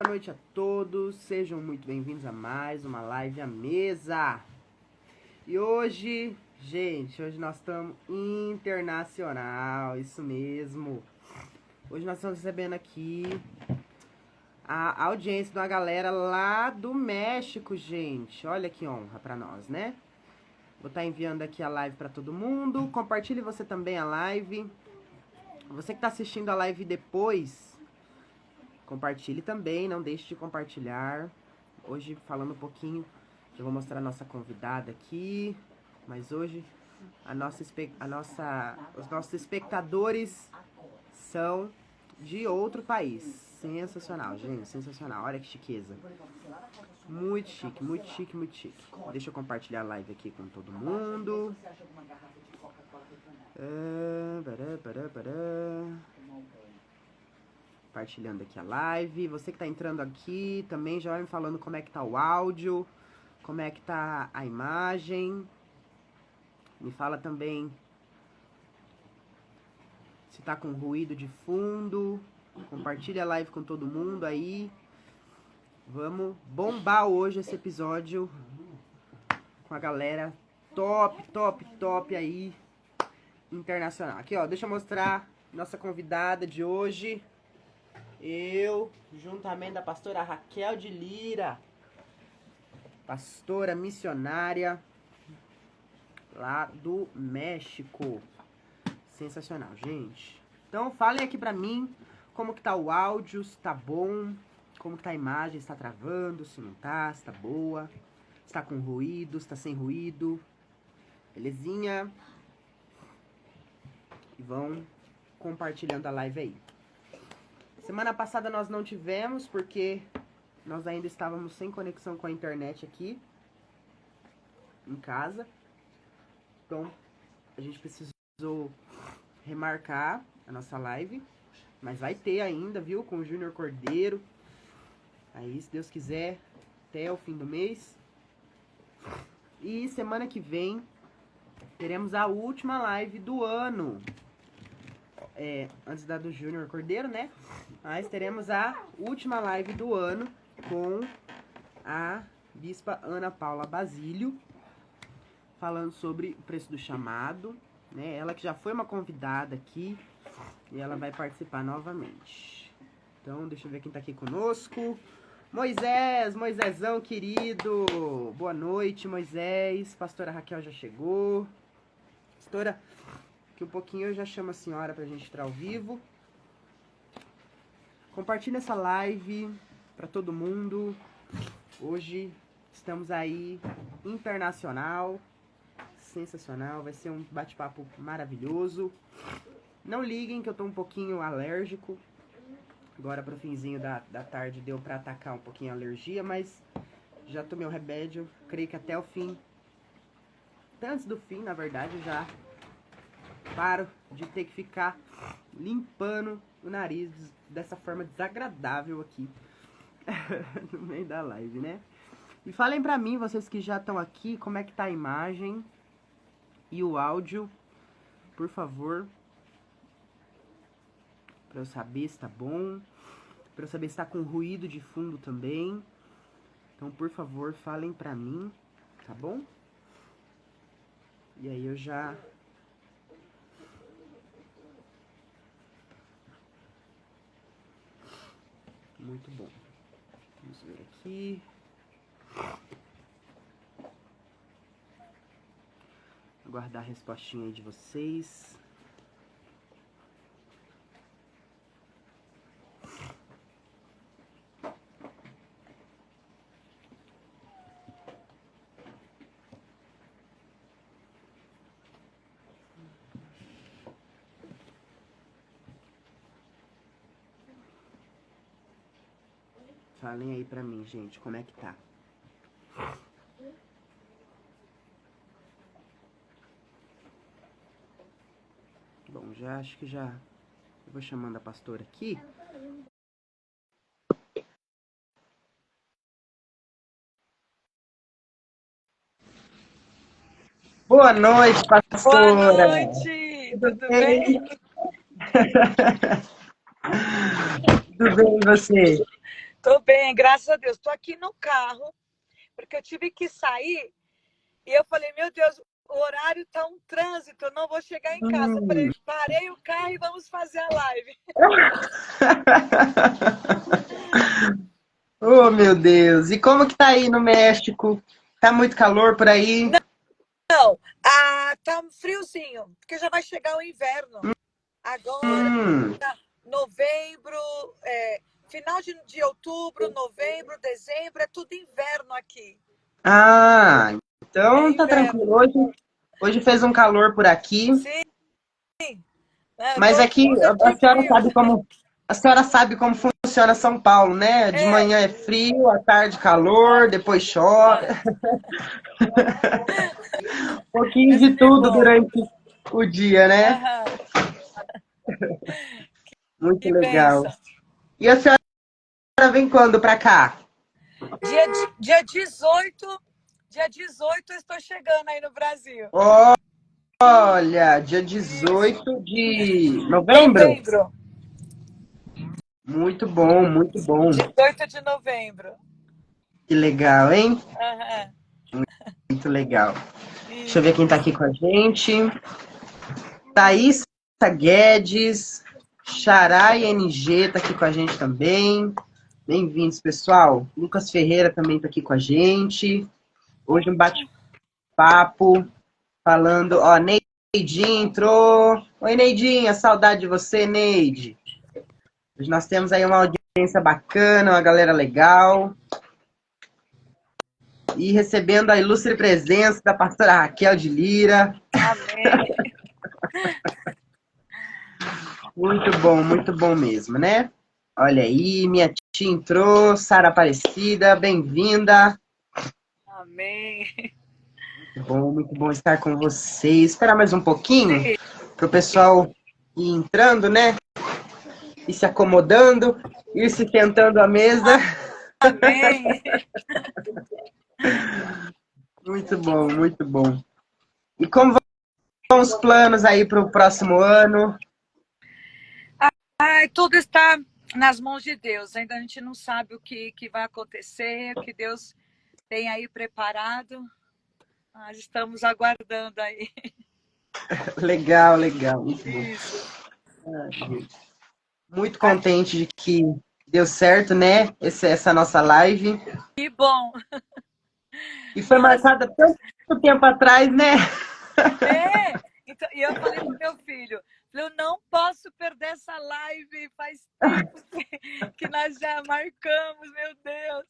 Boa noite a todos, sejam muito bem-vindos a mais uma live à mesa. E hoje, gente, hoje nós estamos internacional, isso mesmo. Hoje nós estamos recebendo aqui a audiência de uma galera lá do México, gente. Olha que honra pra nós, né? Vou estar enviando aqui a live pra todo mundo. Compartilhe você também a live. Você que tá assistindo a live depois, compartilhe também, não deixe de compartilhar. Hoje falando um pouquinho, eu vou mostrar a nossa convidada aqui, mas hoje os nossos espectadores são de outro país. Sensacional, gente, sensacional. Olha que chiqueza. Muito chique, muito chique, muito chique. Deixa eu compartilhar a live aqui com todo mundo. Compartilhando aqui a live. Você que tá entrando aqui também já vai me falando como é que tá o áudio, como é que tá a imagem. Me fala também se tá com ruído de fundo. Compartilha a live com todo mundo aí. Vamos bombar hoje esse episódio com a galera top aí, internacional. Aqui, ó, deixa eu mostrar nossa convidada de hoje. Eu, juntamente da pastora Raquel de Lira, pastora missionária lá do México. Sensacional, gente. Então, falem aqui pra mim como que tá o áudio, se tá bom, como que tá a imagem, se tá travando, se não tá, se tá boa, se tá com ruído, se tá sem ruído. Belezinha? E vão compartilhando a live aí. Semana passada nós não tivemos, porque nós ainda estávamos sem conexão com a internet aqui em casa. Então, a gente precisou remarcar a nossa live. Mas vai ter ainda, viu? Com o Júnior Cordeiro. Aí, se Deus quiser, até o fim do mês. E semana que vem, teremos a última live do ano. Antes da do Júnior Cordeiro, né? Mas teremos a última live do ano com a Bispa Ana Paula Basílio, falando sobre o preço do chamado, né? Ela que já foi uma convidada aqui e ela vai participar novamente. Então, deixa eu ver quem tá aqui conosco. Moisésão querido. Boa noite, Moisés. Pastora Raquel já chegou. Pastora, que um pouquinho eu já chamo a senhora pra gente entrar ao vivo. Compartilha essa live pra todo mundo. Hoje estamos aí internacional. Sensacional, vai ser um bate-papo maravilhoso. Não liguem que eu tô um pouquinho alérgico. Agora pro finzinho da tarde deu pra atacar um pouquinho a alergia, mas já tomei o remédio. Creio que até o fim, até antes do fim, na verdade, já paro de ter que ficar limpando o nariz dessa forma desagradável aqui no meio da live, né? E falem pra mim, vocês que já estão aqui, como é que tá a imagem e o áudio, por favor, pra eu saber se tá bom, pra eu saber se tá com ruído de fundo também. Então, por favor, falem pra mim, tá bom? E aí eu já... Muito bom. Vamos ver aqui. Aguardar a respostinha aí de vocês. Falem aí pra mim, gente, como é que tá? Bom, já acho que já... Eu vou chamando a pastora aqui. Boa noite, pastora! Boa noite! Tudo bem? Tudo bem, e você? Tô bem, graças a Deus. Tô aqui no carro, porque eu tive que sair e eu falei, meu Deus, o horário tá um trânsito, eu não vou chegar em casa. Eu Hum. falei, parei o carro e vamos fazer a live. Oh, meu Deus. E como que tá aí no México? Tá muito calor por aí? Não, tá um friozinho, porque já vai chegar o inverno. Agora, Hum. novembro, final de outubro, novembro, dezembro, é tudo inverno aqui. Ah, É então tá inverno. tranquilo. Hoje fez um calor por aqui, Sim, né? mas Todo aqui mundo é a de senhora frio. sabe como funciona São Paulo, né? De É, manhã é frio, à tarde calor, depois chove. ah, Um pouquinho mas de que tudo bom. durante o dia, né? Aham, Muito que legal. bênção. E a senhora vem quando pra cá? Dia 18, dia 18 eu estou chegando aí no Brasil. Olha, dia Isso, 18 de novembro? novembro, Muito bom, muito bom. 18 de novembro. Que legal, hein? Aham, Muito legal. Deixa eu ver quem tá isso. aqui com a gente. Thaís Guedes, Xarai NG tá aqui com a gente também. Bem-vindos, pessoal. Lucas Ferreira também tá aqui com a gente. Hoje um bate-papo falando. Ó, Neidinha entrou. Oi, Neidinha, saudade de você, Neide. Hoje nós temos aí uma audiência bacana, uma galera legal. E recebendo a ilustre presença da pastora Raquel de Lira. Amém. Muito bom mesmo, né? Olha aí, minha tia entrou, Sara Aparecida, bem-vinda. Amém. Muito bom estar com vocês. Esperar mais um pouquinho Sim, para o pessoal ir entrando, né? Ir se acomodando, ir se sentando à mesa. amém. Muito bom, muito bom. E como vão os planos aí para o próximo ano? Ai, tudo está nas mãos de Deus. Ainda a gente não sabe que vai acontecer, o que Deus tem aí preparado. Nós estamos aguardando aí. Legal, legal. Muito bom. Isso. Muito contente de que deu certo, né? Essa nossa live. Que bom. E foi Nossa, marcada tanto tempo atrás, né? então, e eu falei pro meu filho, eu não posso perder essa live, faz tempo que nós já marcamos, meu Deus.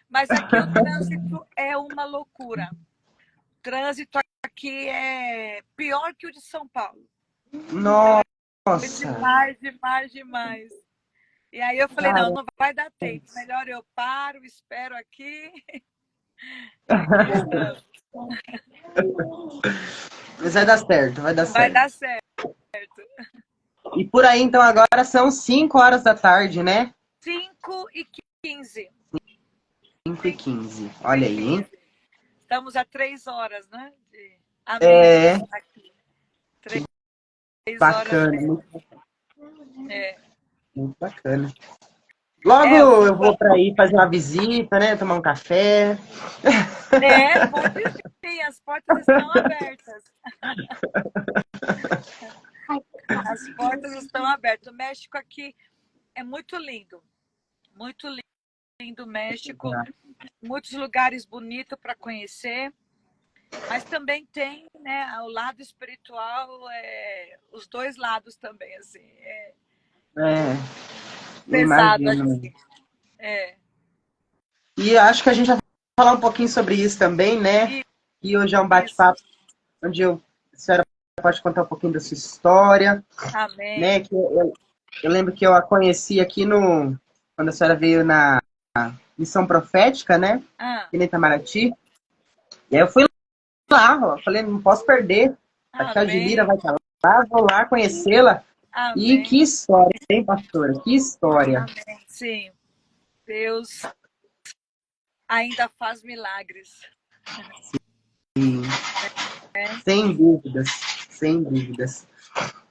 Mas aqui o trânsito é uma loucura. O trânsito aqui é pior que o de São Paulo. Nossa, É demais, demais, demais. E aí eu falei, não, cara. não vai dar tempo. Melhor eu paro, espero aqui. E aqui estamos. Mas vai dar certo, vai dar Vai certo. dar certo. E por aí, então, agora são 5 horas da tarde, né? 5h15. 5h15. Olha aí, hein? 5h15. Estamos a 3 horas, né? A É, menos aqui. 3 horas bacana, menos. É. muito bacana. Logo É, eu vou para aí fazer uma visita, né? Tomar um café. pode sim, as portas estão abertas. As portas estão abertas. O México aqui é muito lindo. Muito lindo o México. Muitos lugares bonitos para conhecer. Mas também tem, né, o lado espiritual, os dois lados também, assim. É É, eu pesado imagino. aqui. É. E acho que a gente vai falar um pouquinho sobre isso também, né? E hoje é um Isso. bate-papo onde a senhora pode contar um pouquinho da sua história, Amém. né? Que eu lembro que eu a conheci aqui quando a senhora veio na Missão Profética, né? Ah, Aqui em Itamaraty. E aí eu fui lá, ó, falei, não posso perder. A Raquel de Lira amém. vai estar lá, vou lá conhecê-la. E Amém. que história, hein, pastora? Que história. Amém. Sim, Deus ainda faz milagres. Sim, Né? sem dúvidas, sem dúvidas.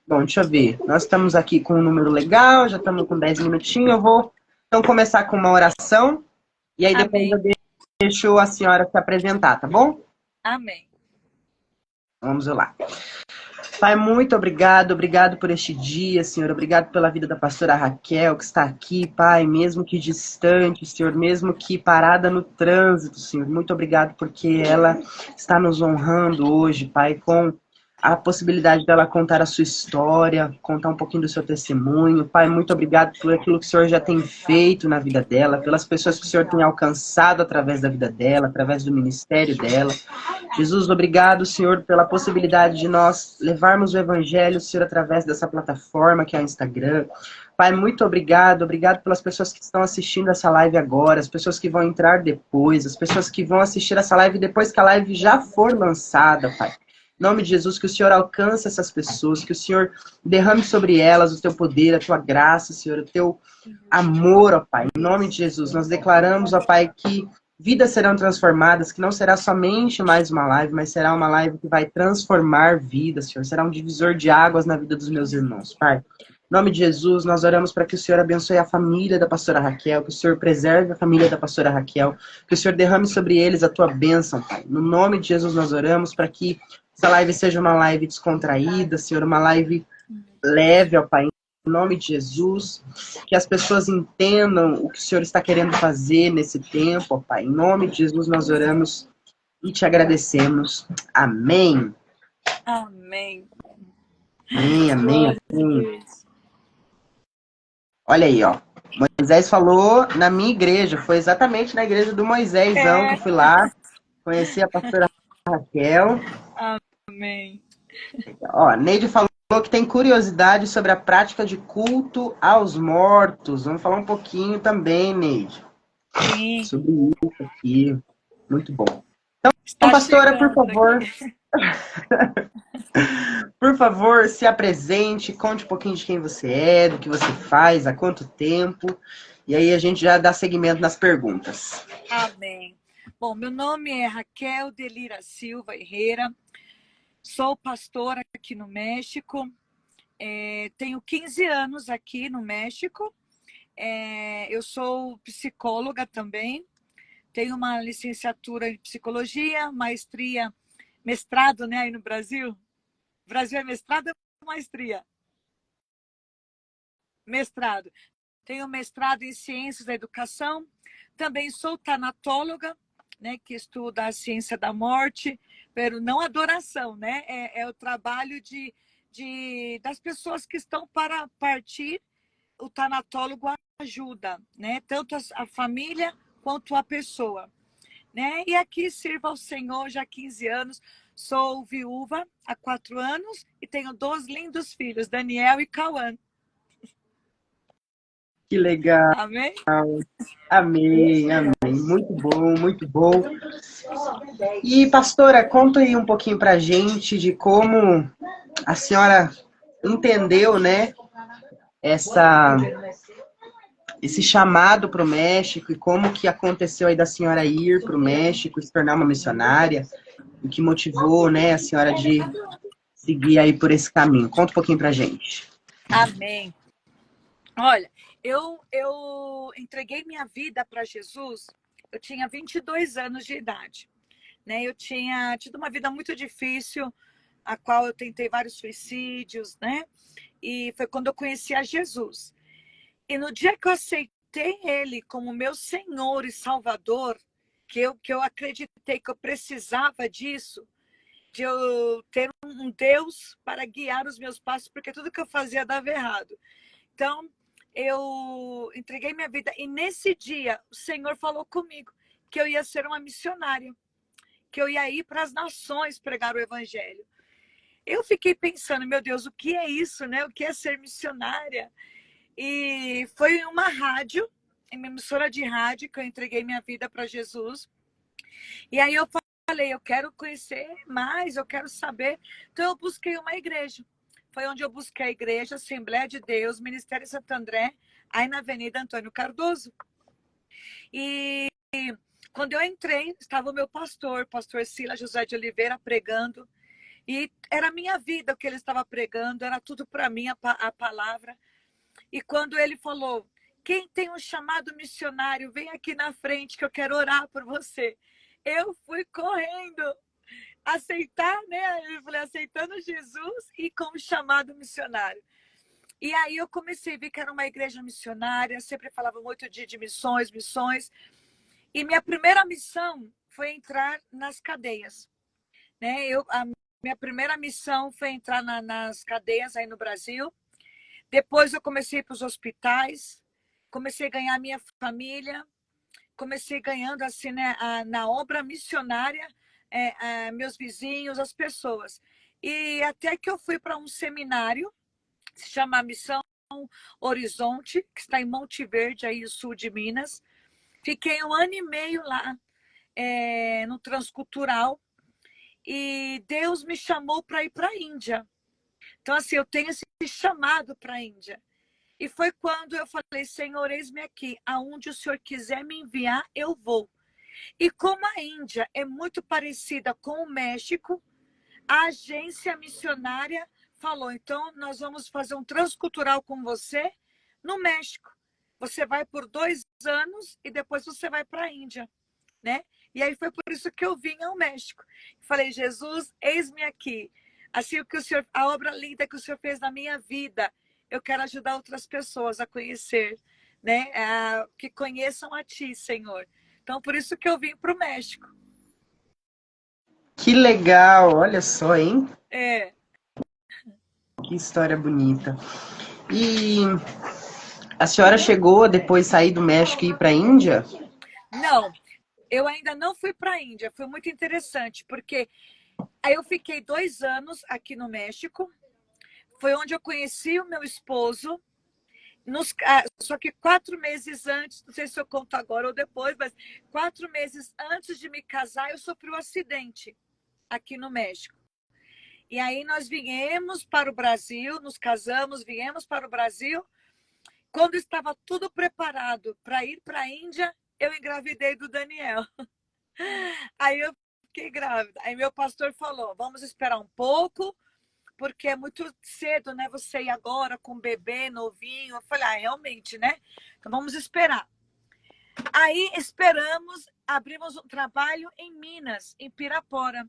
Bom, deixa eu ver. Nós estamos aqui com um número legal, já estamos com 10 minutinhos. Eu vou então começar com uma oração e aí depois Amém. eu deixo a senhora se apresentar, tá bom? Amém. Vamos lá. Pai, muito obrigado, obrigado por este dia, Senhor, obrigado pela vida da pastora Raquel, que está aqui, Pai, mesmo que distante, Senhor, mesmo que parada no trânsito, Senhor, muito obrigado porque ela está nos honrando hoje, Pai, com a possibilidade dela contar a sua história, contar um pouquinho do seu testemunho. Pai, muito obrigado por aquilo que o Senhor já tem feito na vida dela, pelas pessoas que o Senhor tem alcançado através da vida dela, através do ministério dela. Jesus, obrigado, Senhor, pela possibilidade de nós levarmos o Evangelho, Senhor, através dessa plataforma que é o Instagram. Pai, muito obrigado. Obrigado pelas pessoas que estão assistindo essa live agora, as pessoas que vão entrar depois, as pessoas que vão assistir essa live depois que a live já for lançada, Pai. Em nome de Jesus, que o Senhor alcance essas pessoas, que o Senhor derrame sobre elas o teu poder, a tua graça, Senhor, o teu amor, ó Pai. Em nome de Jesus, nós declaramos, ó Pai, que vidas serão transformadas, que não será somente mais uma live, mas será uma live que vai transformar vidas, Senhor. Será um divisor de águas na vida dos meus irmãos, Pai. Em nome de Jesus, nós oramos para que o Senhor abençoe a família da pastora Raquel, que o Senhor preserve a família da pastora Raquel, que o Senhor derrame sobre eles a tua bênção, Pai. No nome de Jesus, nós oramos para que essa live seja uma live descontraída, Senhor, uma live leve, ó Pai. Em nome de Jesus, que as pessoas entendam o que o Senhor está querendo fazer nesse tempo, ó Pai. Em nome de Jesus, nós oramos e te agradecemos. Amém. Amém. Amém, amém, Glória a amém. Deus. Olha aí, ó. Moisés falou na minha igreja, foi exatamente na igreja do Moisésão que eu fui lá, conheci a pastora Raquel. Amém. Ó, Neide falou que tem curiosidade sobre a prática de culto aos mortos. Vamos falar um pouquinho também, Neide, Sim. sobre isso aqui. Muito bom. Então, Está pastora, por chegando favor, aqui. por favor, se apresente, conte um pouquinho de quem você é, do que você faz, há quanto tempo, e aí a gente já dá seguimento nas perguntas. Amém. Bom, meu nome é Raquel Delira Silva Herrera, sou pastora aqui no México, tenho 15 anos aqui no México, eu sou psicóloga também, tenho uma licenciatura em psicologia, maestria, mestrado, né, aí no Brasil. Brasil é mestrado ou maestria? Mestrado. Tenho mestrado em ciências da educação. Também sou tanatóloga, né, que estuda a ciência da morte, pero não adoração, né? É o trabalho das pessoas que estão para partir. O tanatólogo ajuda, né? Tanto a família quanto a pessoa, né? E aqui sirvo ao Senhor já há 15 anos. Sou viúva há 4 anos e tenho 2 lindos filhos, Daniel e Cauã. Que legal. Amém? Amém, amém. Muito bom, muito bom. E, pastora, conta aí um pouquinho pra gente de como a senhora entendeu, né, esse chamado para o México e como que aconteceu aí da senhora ir para o México e se tornar uma missionária, o que motivou, né, a senhora de seguir aí por esse caminho. Conta um pouquinho pra gente. Amém. Olha, eu entreguei minha vida para Jesus, eu tinha 22 anos de idade, né? Eu tinha tido uma vida muito difícil, a qual eu tentei vários suicídios, né? E foi quando eu conheci a Jesus. E no dia que eu aceitei Ele como meu Senhor e Salvador, que eu acreditei que eu precisava disso, de eu ter um Deus para guiar os meus passos, porque tudo que eu fazia dava errado. Então, eu entreguei minha vida e nesse dia o Senhor falou comigo que eu ia ser uma missionária, que eu ia ir para as nações pregar o evangelho. Eu fiquei pensando, meu Deus, o que é isso, né? O que é ser missionária? E foi em uma rádio, em uma emissora de rádio, que eu entreguei minha vida para Jesus. E aí eu falei, eu quero conhecer mais, eu quero saber. Então eu busquei uma igreja. Foi onde eu busquei a igreja, Assembleia de Deus, Ministério Santo André, aí na Avenida Antônio Cardoso. E quando eu entrei, estava o meu pastor Silas José de Oliveira, pregando. E era a minha vida o que ele estava pregando, era tudo para mim, a palavra. E quando ele falou quem tem um chamado missionário, vem aqui na frente que eu quero orar por você. Eu fui correndo aceitar, né? Eu falei, aceitando Jesus e como chamado missionário. E aí eu comecei a ver que era uma igreja missionária, sempre falava muito de missões, missões. E minha primeira missão foi entrar nas cadeias, né? A minha primeira missão foi entrar nas cadeias aí no Brasil. Depois eu comecei para os hospitais, comecei a ganhar minha família, comecei ganhando assim, né, na obra missionária, meus vizinhos, as pessoas. E até que eu fui para um seminário, se chama Missão Horizonte, que está em Monte Verde, aí no sul de Minas. Fiquei 1 ano e meio lá, no transcultural, e Deus me chamou para ir para a Índia. Então, assim, eu tenho esse chamado para a Índia. E foi quando eu falei, Senhor, eis-me aqui, aonde o Senhor quiser me enviar, eu vou. E como a Índia é muito parecida com o México, a agência missionária falou, então nós vamos fazer um transcultural com você no México. Você vai por 2 anos e depois você vai para a Índia, né? E aí foi por isso que eu vim ao México. Falei, Jesus, eis-me aqui. Assim, o que o Senhor, a obra linda que o Senhor fez na minha vida, eu quero ajudar outras pessoas a conhecer, né? Que conheçam a Ti, Senhor. Então, por isso que eu vim para o México. Que legal, olha só, hein? É. Que história bonita. E a senhora chegou depois de sair do México e ir para a Índia? Não, eu ainda não fui para a Índia. Foi muito interessante, porque aí eu fiquei 2 anos aqui no México. Foi onde eu conheci o meu esposo. Só que 4 meses antes, não sei se eu conto agora ou depois, mas 4 meses antes de me casar, eu sofri um acidente aqui no México. E aí nós viemos para o Brasil, nos casamos, viemos para o Brasil. Quando estava tudo preparado para ir para a Índia, eu engravidei do Daniel. Aí eu fiquei grávida. Aí meu pastor falou, vamos esperar um pouco, porque é muito cedo, né? Você ir agora com um bebê novinho. Eu falei, realmente, né? Então vamos esperar. Aí esperamos, abrimos um trabalho em Minas, em Pirapora.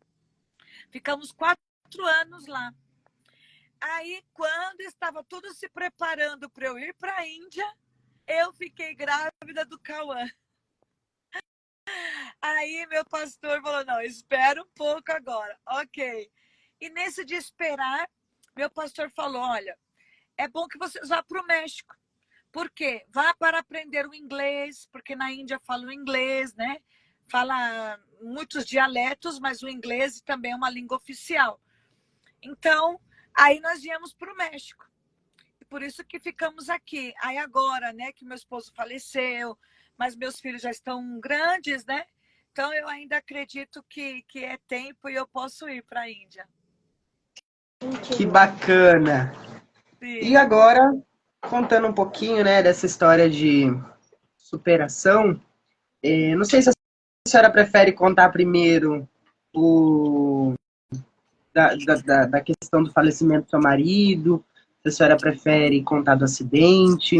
Ficamos 4 anos lá. Aí, quando estava tudo se preparando para eu ir para a Índia, eu fiquei grávida do Cauã. Aí meu pastor falou, não, espera um pouco agora. Ok. E nesse de esperar, meu pastor falou, olha, é bom que vocês vá para o México. Por quê? Vá para aprender o inglês, porque na Índia falam inglês, né? Fala muitos dialetos, mas o inglês também é uma língua oficial. Então, aí nós viemos para o México. E por isso que ficamos aqui. Aí agora, né, que meu esposo faleceu, mas meus filhos já estão grandes, né? Então eu ainda acredito que é tempo e eu posso ir para a Índia. Que bacana! E Sim. agora, contando um pouquinho, né, dessa história de superação, não sei se a senhora prefere contar primeiro da questão do falecimento do seu marido, se a senhora prefere contar do acidente.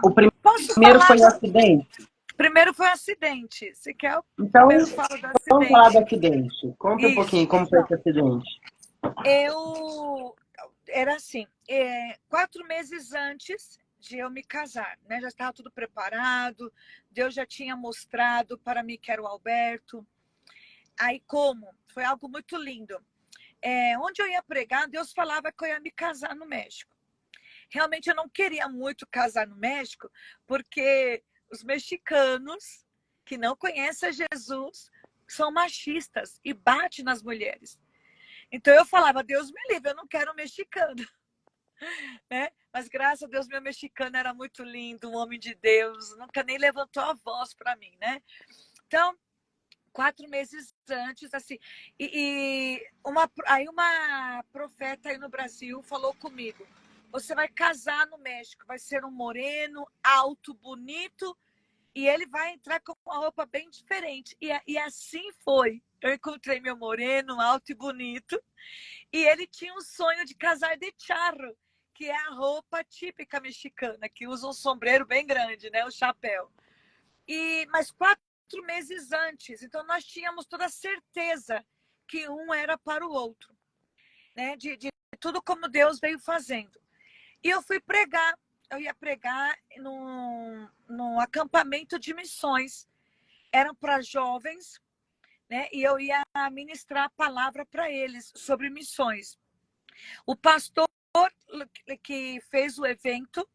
O Posso primeiro falar foi o acidente? Primeiro foi um acidente. Se quer, eu Então, primeiro falo do vamos falar do acidente. acidente. Conta um Isso. pouquinho como foi Então, esse acidente. eu era assim, 4 meses antes de eu me casar, né? Já estava tudo preparado, Deus já tinha mostrado para mim que era o Alberto. Aí como? Foi algo muito lindo. Onde eu ia pregar, Deus falava que eu ia me casar no México. Realmente eu não queria muito casar no México, porque os mexicanos que não conhecem Jesus são machistas e batem nas mulheres. Então eu falava, Deus me livre, eu não quero um mexicano. Né? Mas graças a Deus, meu mexicano era muito lindo, um homem de Deus, nunca nem levantou a voz para mim, né? Então, 4 meses antes, assim, aí uma profeta aí no Brasil falou comigo, você vai casar no México, vai ser um moreno, alto, bonito, e ele vai entrar com uma roupa bem diferente. E assim foi. Eu encontrei meu moreno, alto e bonito, e ele tinha um sonho de casar de charro, que é a roupa típica mexicana, que usa um sombreiro bem grande, né? O chapéu. Mas 4 meses antes, então nós tínhamos toda a certeza que um era para o outro, né? De tudo como Deus veio fazendo. E eu fui pregar. Eu ia pregar num acampamento de missões. Eram para jovens, né? E eu ia ministrar a palavra para eles sobre missões. O pastor que fez o evento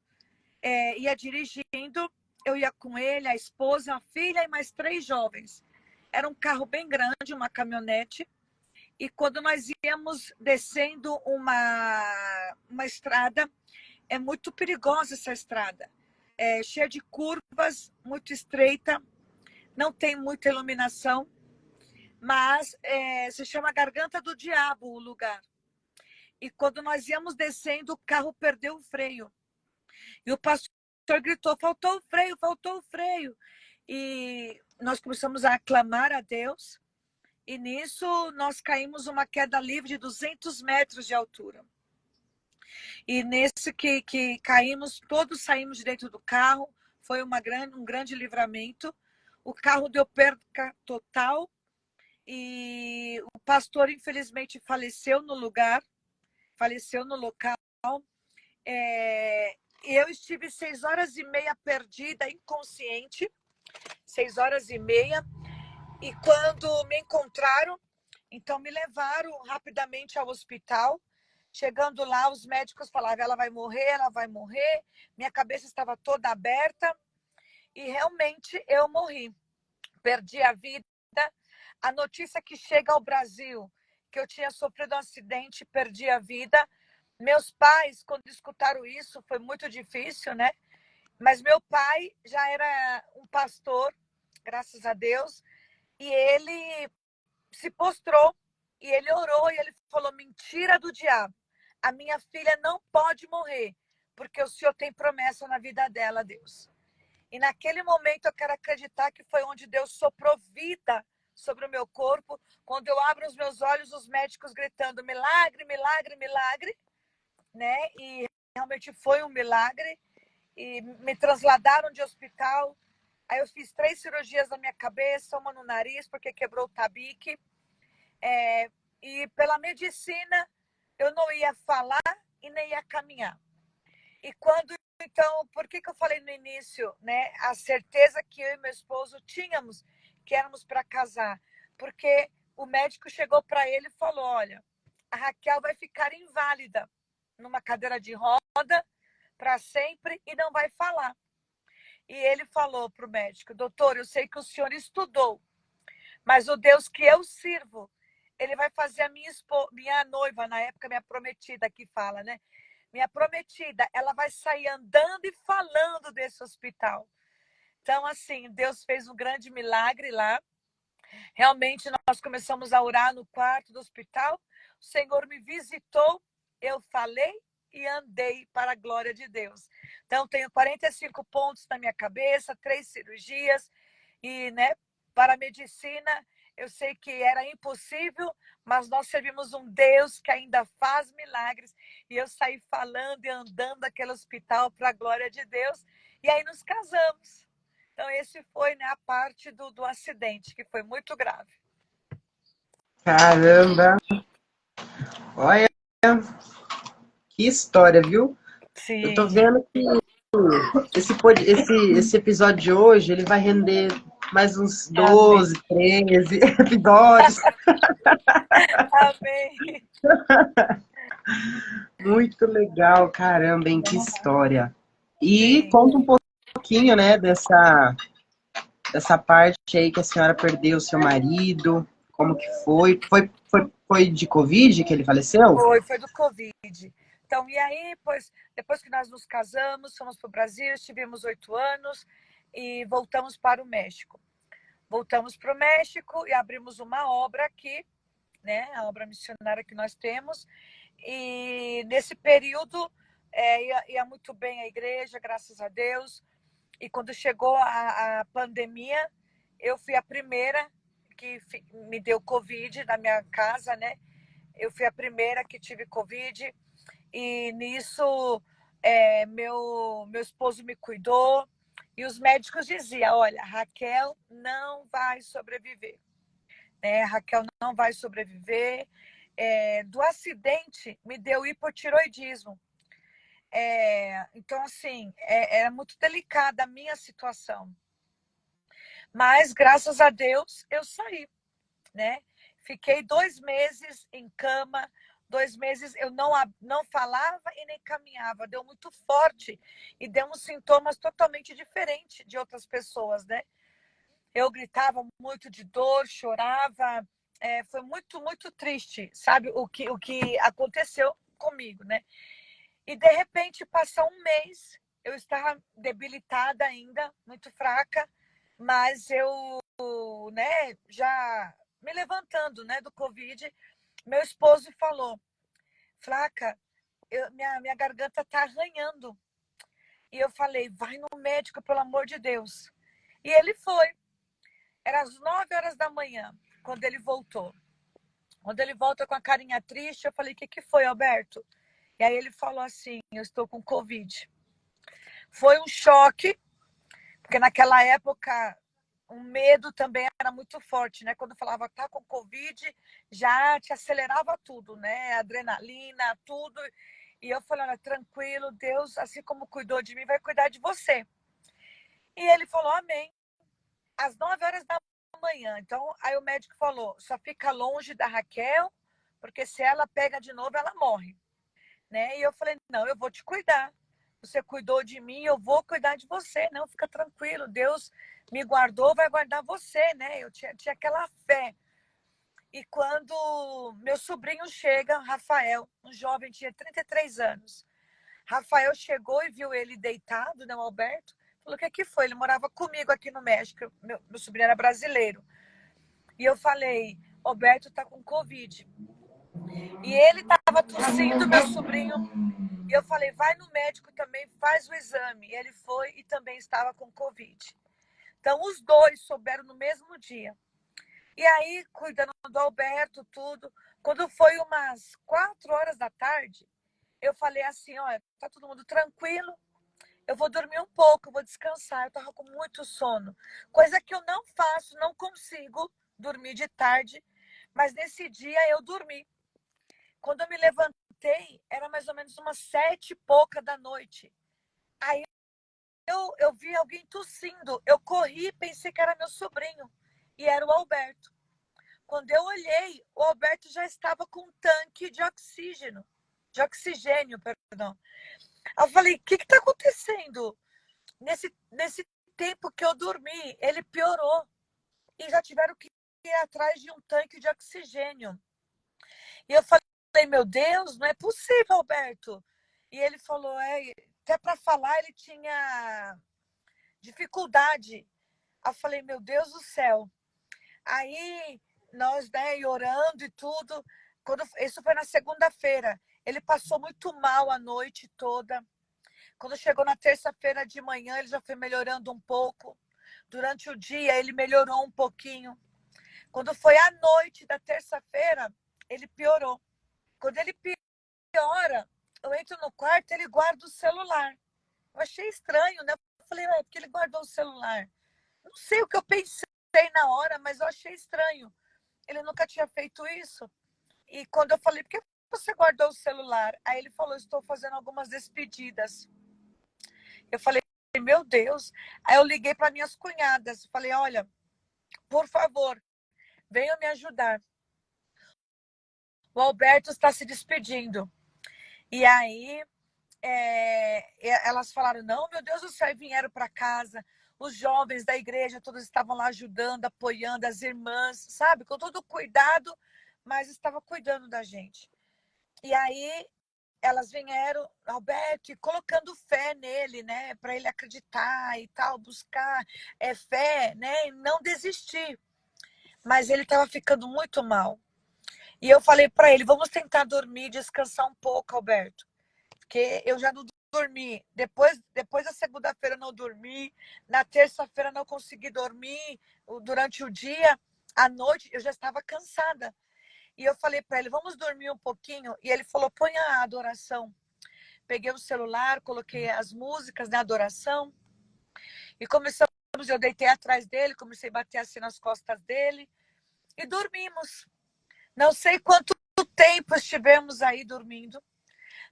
ia dirigindo, eu ia com ele, a esposa, a filha e mais 3 jovens. Era um carro bem grande, uma caminhonete. E quando nós íamos descendo uma estrada, é muito perigosa essa estrada. É cheia de curvas, muito estreita, não tem muita iluminação, mas se chama Garganta do Diabo o lugar. E quando nós íamos descendo, o carro perdeu o freio. E o pastor gritou, faltou o freio, faltou o freio. E nós começamos a clamar a Deus. E nisso nós caímos uma queda livre de 200 metros de altura. E nesse que caímos, todos saímos de dentro do carro. Foi um grande livramento. O carro deu perca total. E o pastor, infelizmente, faleceu no lugar. Faleceu no local. Eu estive 6h30 perdida, inconsciente. 6h30. E quando me encontraram, então me levaram rapidamente ao hospital. Chegando lá, os médicos falavam, ela vai morrer, ela vai morrer. Minha cabeça estava toda aberta. E realmente eu morri. Perdi a vida. A notícia que chega ao Brasil, que eu tinha sofrido um acidente, perdi a vida. Meus pais, quando escutaram isso, foi muito difícil, né? Mas meu pai já era um pastor, graças a Deus, e ele se postrou, e ele orou, e ele falou, mentira do diabo. A minha filha não pode morrer, porque o Senhor tem promessa na vida dela, Deus. E naquele momento eu quero acreditar que foi onde Deus soprou vida sobre o meu corpo. Quando eu abro os meus olhos, os médicos gritando, milagre, milagre, milagre, né? E realmente foi um milagre. E me transladaram de hospital. Aí eu fiz 3 cirurgias na minha cabeça, uma no nariz, porque quebrou o tabique. E pela medicina, eu não ia falar e nem ia caminhar. E quando, então, por que eu falei no início, né? A certeza que eu e meu esposo tínhamos que éramos para casar. Porque o médico chegou para ele e falou, olha, a Raquel vai ficar inválida numa cadeira de roda para sempre e não vai falar. E ele falou para o médico, doutor, eu sei que o senhor estudou, mas o Deus que eu sirvo, ele vai fazer a minha noiva, na época minha prometida que fala, né? Minha prometida, ela vai sair andando e falando desse hospital. Então, assim, Deus fez um grande milagre lá. Realmente, nós começamos a orar no quarto do hospital. O Senhor me visitou, eu falei e andei para a glória de Deus. Então, tenho 45 pontos na minha cabeça, 3 cirurgias. E, né, para a medicina, eu sei que era impossível, mas nós servimos um Deus que ainda faz milagres. E eu saí falando e andando naquele hospital para a glória de Deus. E aí nos casamos. Então, esse foi, né, a parte do acidente, que foi muito grave. Caramba! Olha, que história, viu? Eu tô Sim. vendo que esse episódio de hoje, ele vai render mais uns Amém. 12, 13 episódios. Amém. Muito legal, caramba, hein? Que história. E Sim. conta um pouquinho, né, dessa parte aí que a senhora perdeu o seu marido, como que foi? Foi de Covid que ele faleceu? Foi do Covid. Então, e aí, depois que nós nos casamos, fomos para o Brasil, estivemos 8 anos e voltamos para o México. Voltamos para o México e abrimos uma obra aqui, né? A obra missionária que nós temos. E nesse período, ia muito bem a igreja, graças a Deus. E quando chegou a pandemia, eu fui a primeira que me deu Covid na minha casa, né? Eu fui a primeira que tive Covid E nisso, meu esposo me cuidou. E os médicos diziam, olha, Raquel não vai sobreviver. Né? Raquel não vai sobreviver. Do acidente, me deu hipotiroidismo. Então, assim, era muito delicada a minha situação. Mas, graças a Deus, eu saí, né? Fiquei 2 meses em cama, 2 meses eu não falava e nem caminhava. Deu muito forte e deu uns sintomas totalmente diferentes de outras pessoas, né? Eu gritava muito de dor, chorava. Foi muito, muito triste, sabe? O que aconteceu comigo, né? E, de repente, passou um mês, eu estava debilitada ainda, muito fraca, mas eu, né, já me levantando, né, do Covid, meu esposo falou, Flaca, minha garganta está arranhando. E eu falei, vai no médico, pelo amor de Deus. E ele foi. Era às 9 horas da manhã, quando ele voltou. Quando ele volta com a carinha triste, eu falei, o que foi, Alberto? E aí ele falou assim, eu estou com Covid. Foi um choque, porque naquela época o medo também era muito forte, né? Quando falava tá com Covid, já te acelerava tudo, né? Adrenalina, tudo. E eu falei, olha, tranquilo, Deus, assim como cuidou de mim, vai cuidar de você. E ele falou, amém. Às 9 horas da manhã. Então, aí o médico falou, só fica longe da Raquel, porque se ela pega de novo, ela morre. Né? E eu falei, não, eu vou te cuidar. Você cuidou de mim, eu vou cuidar de você. Não, fica tranquilo, Deus me guardou, vai guardar você, né? Eu tinha aquela fé. E quando meu sobrinho chega, Rafael, um jovem, tinha 33 anos. Rafael chegou e viu ele deitado, né, o Alberto. Falou, o que foi? Ele morava comigo aqui no México. Meu sobrinho era brasileiro. E eu falei, Alberto tá com Covid. E ele tava tossindo, meu sobrinho. E eu falei, vai no médico também, faz o exame. E ele foi e também estava com Covid. Então, os dois souberam no mesmo dia. E aí, cuidando do Alberto, tudo. Quando foi umas 4 horas da tarde, eu falei assim, olha, tá todo mundo tranquilo, eu vou dormir um pouco, eu vou descansar. Eu tava com muito sono. Coisa que eu não faço, não consigo dormir de tarde. Mas nesse dia eu dormi. Quando eu me levantei, era mais ou menos umas 7 e pouca da noite. Aí eu vi alguém tossindo. Eu corri e pensei que era meu sobrinho. E era o Alberto. Quando eu olhei, o Alberto já estava com um tanque de oxigênio, perdão. Eu falei, o que está acontecendo? Nesse tempo que eu dormi, ele piorou. E já tiveram que ir atrás de um tanque de oxigênio. E eu falei, meu Deus, não é possível, Alberto. E ele falou, até para falar ele tinha dificuldade. Eu falei, meu Deus do céu. Aí nós, né, orando e tudo, isso foi na segunda-feira. Ele passou muito mal a noite toda. Quando chegou na terça-feira de manhã, ele já foi melhorando um pouco. Durante o dia, ele melhorou um pouquinho. Quando foi à noite da terça-feira, ele piorou. Quando ele piora, eu entro no quarto, ele guarda o celular. Eu achei estranho, né? Eu falei, porque ele guardou o celular? Não sei o que eu pensei na hora, mas eu achei estranho. Ele nunca tinha feito isso. E quando eu falei, por que você guardou o celular? Aí ele falou, estou fazendo algumas despedidas. Eu falei, meu Deus. Aí eu liguei para minhas cunhadas. Falei, olha, por favor, venham me ajudar. O Alberto está se despedindo. E aí elas falaram, não, meu Deus do céu, e vieram para casa. Os jovens da igreja, todos estavam lá ajudando, apoiando, as irmãs, sabe? Com todo cuidado, mas estava cuidando da gente. E aí elas vieram, Alberto, e colocando fé nele, né? Para ele acreditar e tal, buscar fé, né? E não desistir. Mas ele estava ficando muito mal. E eu falei para ele, vamos tentar dormir, descansar um pouco, Alberto. Porque eu já não dormi. Depois da segunda-feira eu não dormi. Na terça-feira não consegui dormir durante o dia. À noite eu já estava cansada. E eu falei para ele, vamos dormir um pouquinho? E ele falou, põe a adoração. Peguei o celular, coloquei as músicas na adoração e começamos, eu deitei atrás dele, comecei a bater assim nas costas dele e dormimos. Não sei quanto tempo estivemos aí dormindo.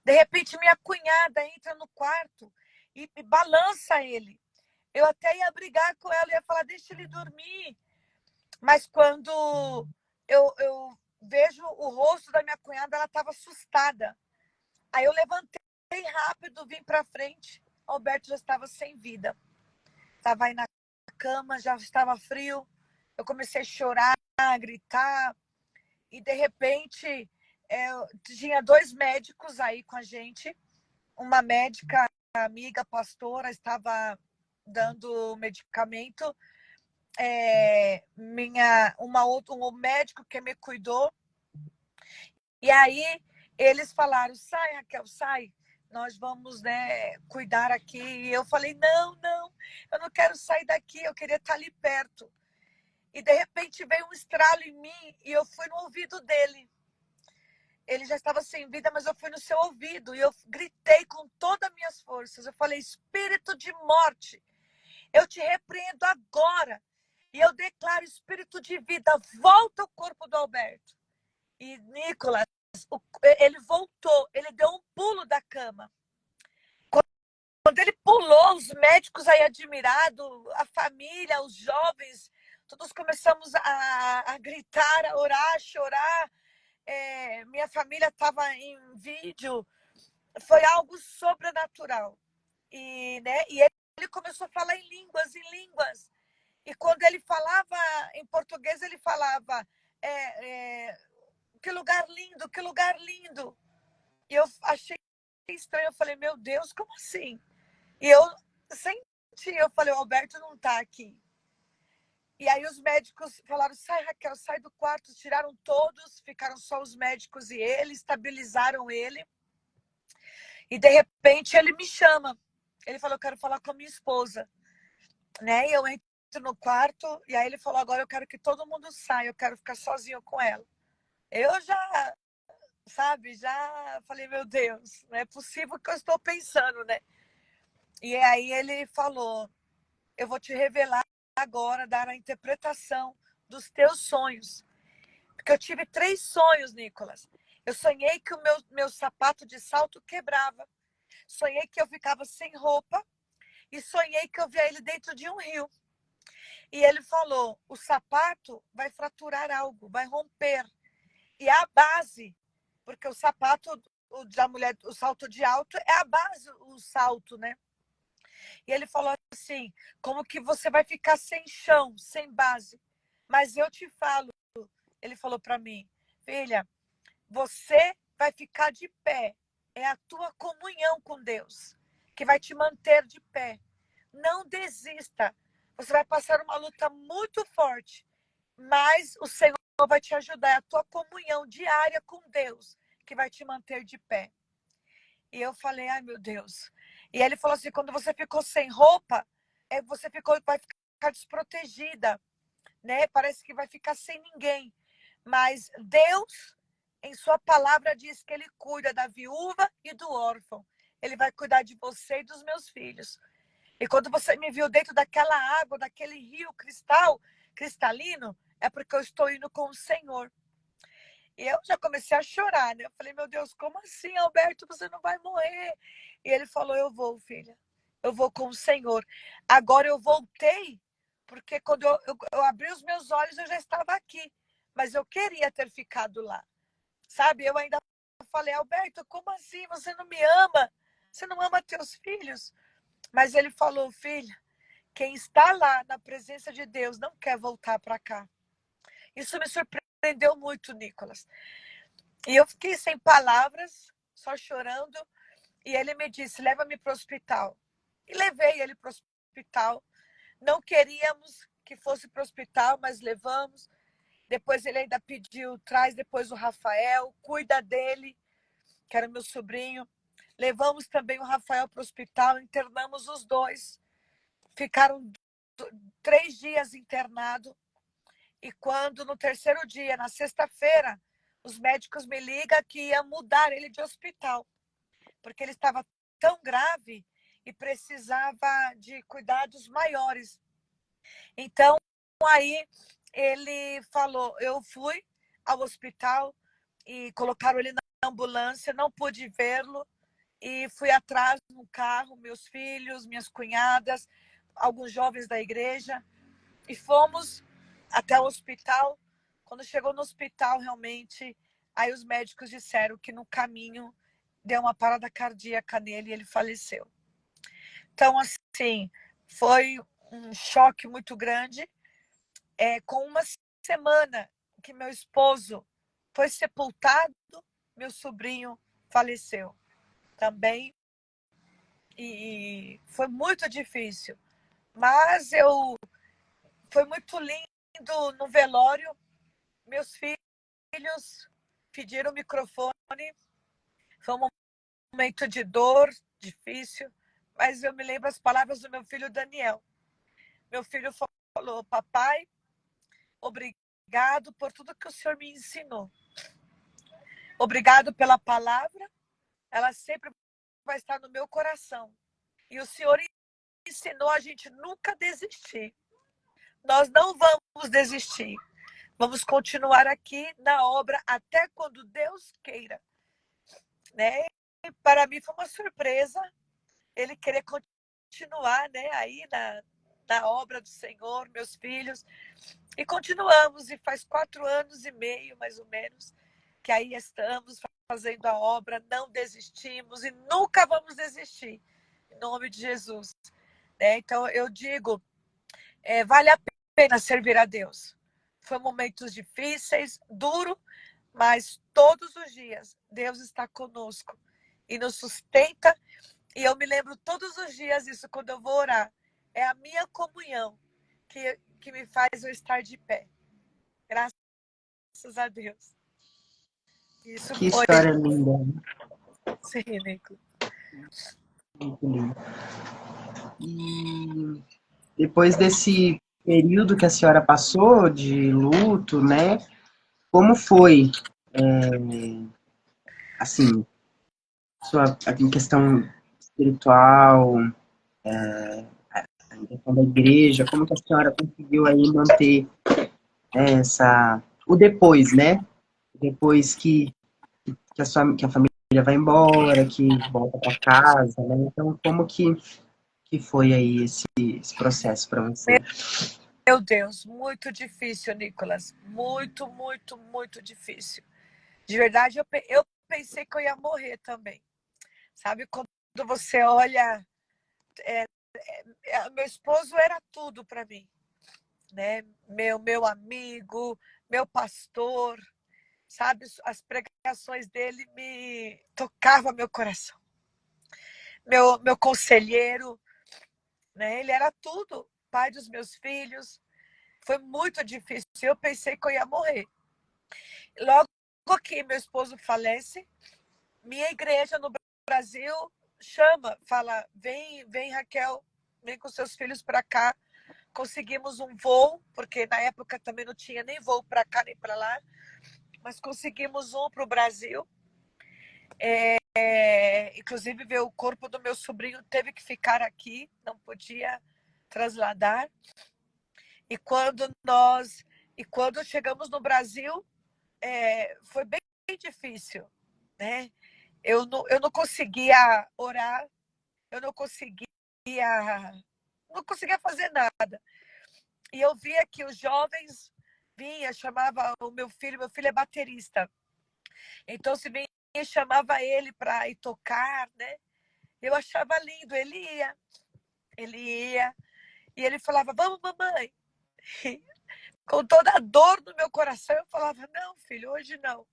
De repente, minha cunhada entra no quarto e balança ele. Eu até ia brigar com ela, ia falar, deixa ele dormir. Mas quando eu vejo o rosto da minha cunhada, ela estava assustada. Aí eu levantei rápido, vim para frente. Alberto já estava sem vida. Estava aí na cama, já estava frio. Eu comecei a chorar, a gritar. E, de repente, tinha 2 médicos aí com a gente. Uma médica, amiga, pastora, estava dando medicamento. Um médico que me cuidou. E aí, eles falaram, sai, Raquel, sai. Nós vamos, né, cuidar aqui. E eu falei, não, eu não quero sair daqui, eu queria estar ali perto. E, de repente, veio um estralo em mim e eu fui no ouvido dele. Ele já estava sem vida, mas eu fui no seu ouvido e eu gritei com todas as minhas forças. Eu falei, espírito de morte, eu te repreendo agora. E eu declaro, espírito de vida, volta ao corpo do Alberto. E, Nicolas, ele voltou, ele deu um pulo da cama. Quando ele pulou, os médicos aí admirados, a família, os jovens, todos começamos a gritar, a orar, a chorar. Minha família estava em vídeo, foi algo sobrenatural. E ele começou a falar em línguas. E quando ele falava em português, ele falava que lugar lindo, que lugar lindo. E eu achei estranho, eu falei, meu Deus, como assim? E eu senti, eu falei, o Alberto não está aqui. E aí os médicos falaram, sai, Raquel, sai do quarto. Tiraram todos, ficaram só os médicos e ele, estabilizaram ele. E, de repente, ele me chama. Ele falou, eu quero falar com a minha esposa. Né? E eu entro no quarto e aí ele falou, agora eu quero que todo mundo saia, eu quero ficar sozinho com ela. Eu já, sabe, já falei, meu Deus, não é possível que eu estou pensando, né? E aí ele falou, eu vou te revelar agora, dar a interpretação dos teus sonhos. Porque eu tive 3 sonhos, Nicolas. Eu sonhei que o meu sapato de salto quebrava. Sonhei que eu ficava sem roupa. E sonhei que eu via ele dentro de um rio. E ele falou, o sapato vai fraturar algo, vai romper. E a base, porque o sapato da mulher, o salto de alto, é a base, o salto, né? E ele falou assim, como que você vai ficar sem chão, sem base? Mas eu te falo, ele falou para mim, filha, você vai ficar de pé. É a tua comunhão com Deus que vai te manter de pé. Não desista. Você vai passar uma luta muito forte, mas o Senhor vai te ajudar. É a tua comunhão diária com Deus que vai te manter de pé. E eu falei, ai meu Deus. E ele falou assim, quando você ficou sem roupa, vai ficar desprotegida, né? Parece que vai ficar sem ninguém. Mas Deus, em sua palavra, diz que ele cuida da viúva e do órfão. Ele vai cuidar de você e dos meus filhos. E quando você me viu dentro daquela água, daquele rio cristalino, é porque eu estou indo com o Senhor. E eu já comecei a chorar, né? Eu falei, meu Deus, como assim, Alberto? Você não vai morrer. E ele falou, eu vou, filha. Eu vou com o Senhor. Agora eu voltei, porque quando eu abri os meus olhos, eu já estava aqui. Mas eu queria ter ficado lá. Sabe? Eu ainda falei, Alberto, como assim? Você não me ama? Você não ama teus filhos? Mas ele falou, filha, quem está lá na presença de Deus não quer voltar para cá. Isso me surpreendeu muito, Nicolas. E eu fiquei sem palavras, só chorando. E ele me disse, leva-me para o hospital. E levei ele para o hospital. Não queríamos que fosse para o hospital, mas levamos. Depois ele ainda pediu, traz depois o Rafael, cuida dele, que era meu sobrinho. Levamos também o Rafael para o hospital, internamos os 2. Ficaram 3 dias internados. E quando no terceiro dia, na sexta-feira, os médicos me ligam que ia mudar ele de hospital, porque ele estava tão grave e precisava de cuidados maiores. Então, aí ele falou, eu fui ao hospital e colocaram ele na ambulância, não pude vê-lo e fui atrás no carro, meus filhos, minhas cunhadas, alguns jovens da igreja, e fomos até o hospital. Quando chegou no hospital, realmente, aí os médicos disseram que no caminho deu uma parada cardíaca nele e ele faleceu. Então, assim, foi um choque muito grande. Com uma semana que meu esposo foi sepultado, meu sobrinho faleceu também. E foi muito difícil. Mas foi muito lindo no velório. Meus filhos pediram o microfone. Foi um momento de dor, difícil. Mas eu me lembro as palavras do meu filho Daniel. Meu filho falou, papai, obrigado por tudo que o Senhor me ensinou. Obrigado pela palavra. Ela sempre vai estar no meu coração. E o Senhor ensinou a gente nunca desistir. Nós não vamos desistir. Vamos continuar aqui na obra até quando Deus queira. Né? E para mim foi uma surpresa ele querer continuar, né, aí na obra do Senhor, meus filhos. E continuamos, e faz 4 anos e meio, mais ou menos, que aí estamos fazendo a obra, não desistimos e nunca vamos desistir, em nome de Jesus. Né? Então, eu digo, vale a pena servir a Deus. Foi momentos difíceis, duro, mas todos os dias Deus está conosco e nos sustenta. E eu me lembro todos os dias isso quando eu vou orar. É a minha comunhão que me faz eu estar de pé. Graças a Deus. Isso Que foi. história linda. Sim, Nico. Muito linda. E depois desse período que a senhora passou de luto, né? Como foi, assim, em questão espiritual, em questão da igreja, como que a senhora conseguiu aí manter, né, o depois, né? Depois que a família vai embora, que volta para casa, né? Então, como que foi aí esse processo para você? Meu Deus, muito difícil, Nicolas. Muito, muito, muito difícil. De verdade, eu pensei que eu ia morrer também. Sabe, quando você olha, meu esposo era tudo para mim, né? Meu amigo, meu pastor, sabe? As pregações dele me tocavam meu coração. Meu conselheiro, né? Ele era tudo, pai dos meus filhos. Foi muito difícil. Eu pensei que eu ia morrer. Logo que meu esposo falece, minha igreja no Brasil chama, fala, vem Raquel, vem com seus filhos para cá. Conseguimos um voo, porque na época também não tinha nem voo para cá nem para lá, mas conseguimos um para o Brasil. Inclusive, ver o corpo do meu sobrinho teve que ficar aqui, não podia trasladar. E quando chegamos no Brasil, foi bem difícil, né? Eu não conseguia orar, eu não conseguia fazer nada. E eu via que os jovens chamava o meu filho é baterista. Então, se vinha, chamava ele para ir tocar, né? Eu achava lindo, ele ia, e ele falava, vamos, mamãe. E, com toda a dor no meu coração, eu falava, não, filho, hoje não.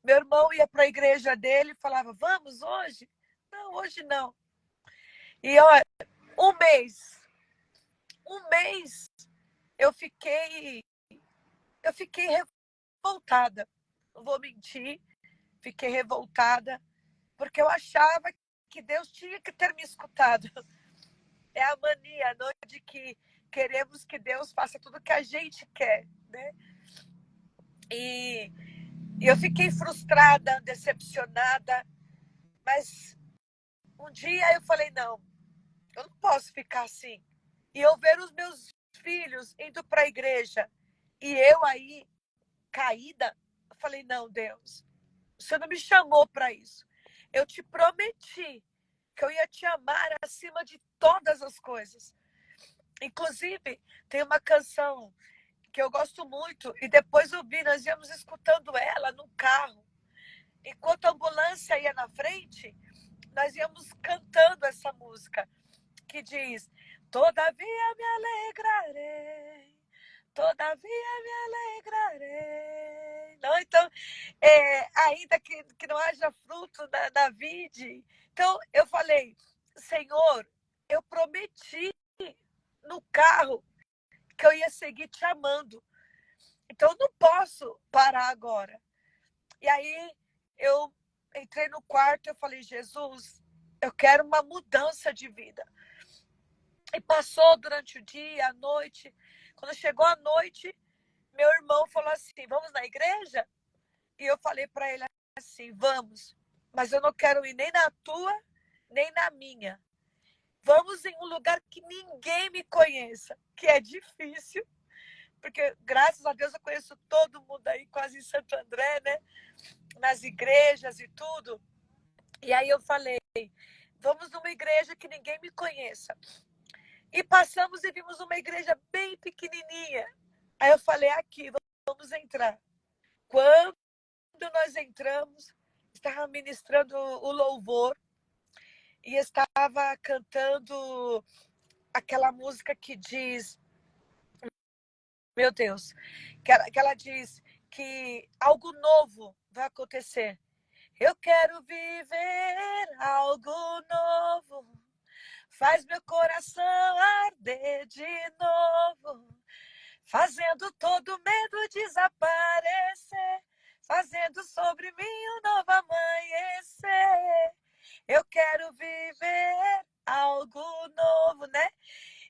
Meu irmão ia para a igreja dele e falava, vamos hoje? Não, hoje não. E olha, um mês, eu fiquei revoltada. Não vou mentir, fiquei revoltada, porque eu achava que Deus tinha que ter me escutado. É a mania, não, de que queremos que Deus faça tudo o que a gente quer, né? E E eu fiquei frustrada, decepcionada, mas um dia eu falei, não, eu não posso ficar assim. E eu ver os meus filhos indo para a igreja e eu aí caída, eu falei, não, Deus, você não me chamou para isso. Eu te prometi que eu ia te amar acima de todas as coisas. Inclusive, tem uma canção que eu gosto muito, e depois nós íamos escutando ela no carro. Enquanto a ambulância ia na frente, nós íamos cantando essa música, que diz, todavia me alegrarei, todavia me alegrarei. Não, então, ainda que não haja fruto da vide. Então, eu falei, Senhor, eu prometi no carro que eu ia seguir te amando. Então, eu não posso parar agora. E aí, eu entrei no quarto e eu falei, Jesus, eu quero uma mudança de vida. E passou durante o dia, a noite. Quando chegou a noite, meu irmão falou assim, vamos na igreja? E eu falei para ele assim, vamos. Mas eu não quero ir nem na tua, nem na minha. Vamos em um lugar que ninguém me conheça, que é difícil. Porque, graças a Deus, eu conheço todo mundo aí, quase em Santo André, né? Nas igrejas e tudo. E aí eu falei, vamos numa igreja que ninguém me conheça. E passamos e vimos uma igreja bem pequenininha. Aí eu falei, aqui, vamos entrar. Quando nós entramos, estava ministrando o louvor e estava cantando aquela música que diz, meu Deus, que ela diz que algo novo vai acontecer. Eu quero viver algo novo, faz meu coração arder de novo, fazendo todo medo desaparecer, fazendo sobre mim um novo amanhecer. Eu quero viver algo novo, né?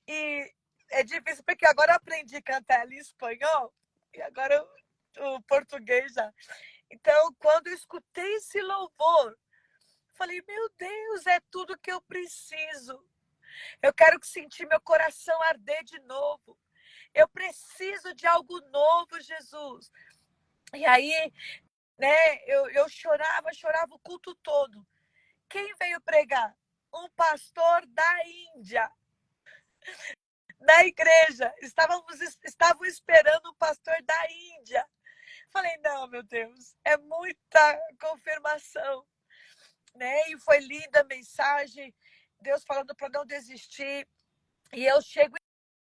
E é difícil, porque agora eu aprendi a cantar ali em espanhol, e agora o português já. Então, quando eu escutei esse louvor, falei, meu Deus, é tudo que eu preciso. Eu quero sentir meu coração arder de novo. Eu preciso de algo novo, Jesus. E aí, né, eu chorava o culto todo. Quem veio pregar? Um pastor da Índia. Na igreja. Estavam esperando um pastor da Índia. Falei, não, meu Deus, é muita confirmação. Né? E foi linda a mensagem, Deus falando para não desistir. E eu chego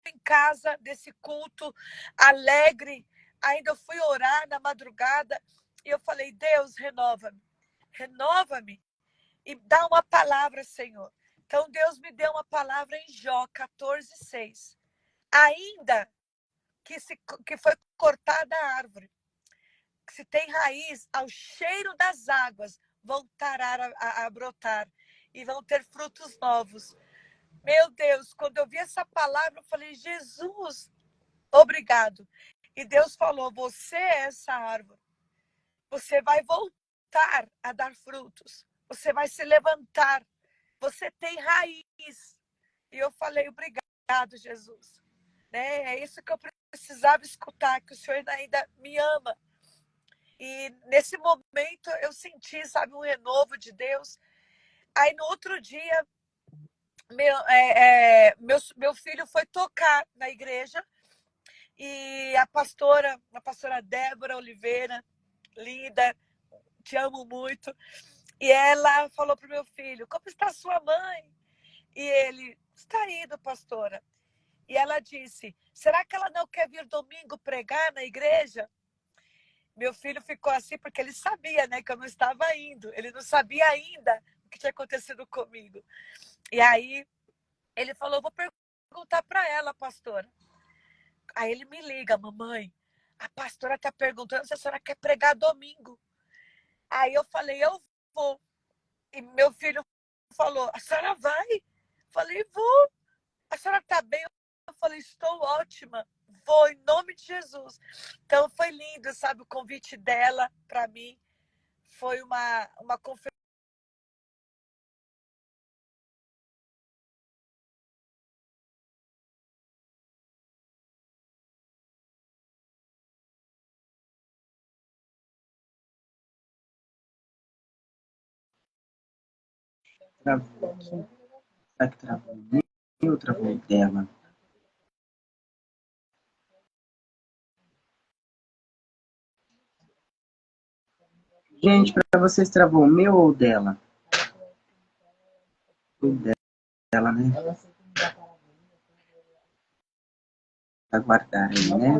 em casa desse culto, alegre, ainda fui orar na madrugada, e eu falei, Deus, renova-me, e dá uma palavra, Senhor. Então, Deus me deu uma palavra em Jó 14:6. Ainda que foi cortada a árvore, que se tem raiz, ao cheiro das águas, vão tarar a brotar e vão ter frutos novos. Meu Deus, quando eu vi essa palavra, eu falei, Jesus, obrigado. E Deus falou, você é essa árvore. Você vai voltar a dar frutos. Você vai se levantar. Você tem raiz. E eu falei, obrigado, Jesus. Né? É isso que eu precisava escutar, que o Senhor ainda me ama. E nesse momento eu senti, sabe, um renovo de Deus. Aí no outro dia, meu filho foi tocar na igreja e a pastora Débora Oliveira, linda, te amo muito, e ela falou para o meu filho, como está sua mãe? E ele, está indo, pastora. E ela disse, será que ela não quer vir domingo pregar na igreja? Meu filho ficou assim porque ele sabia, né, que eu não estava indo. Ele não sabia ainda o que tinha acontecido comigo. E aí ele falou, vou perguntar para ela, pastora. Aí ele me liga, mamãe, a pastora está perguntando se a senhora quer pregar domingo. Aí eu falei, eu vou. E meu filho falou, a senhora vai? Eu falei, vou. A senhora está bem? Eu falei, estou ótima. vou, em nome de Jesus. Então foi lindo, sabe, o convite dela para mim. Foi uma conferência. Travou aqui. Será que travou o meu ou travou o dela? Gente, para vocês travou o meu ou o dela? O dela, né? Aguardar aí, né?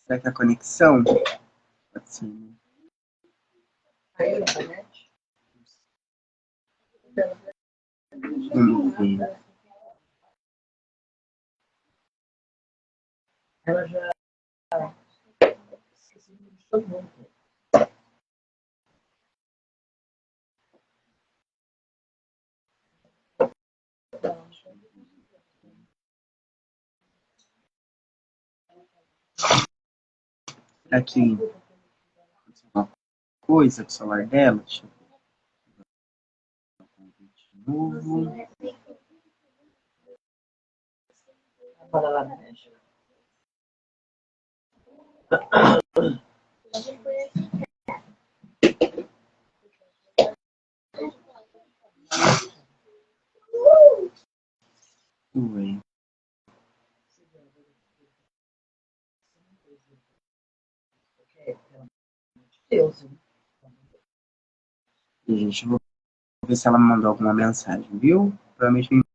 Será que a conexão? Pode ser, né? Vamos ver. Ela já. Aqui, uma coisa com o celular dela. Deixa eu ver. De novo. Para lá no México. Ué. Deus. E, gente, eu vou ver se ela me mandou alguma mensagem, viu? Provavelmente me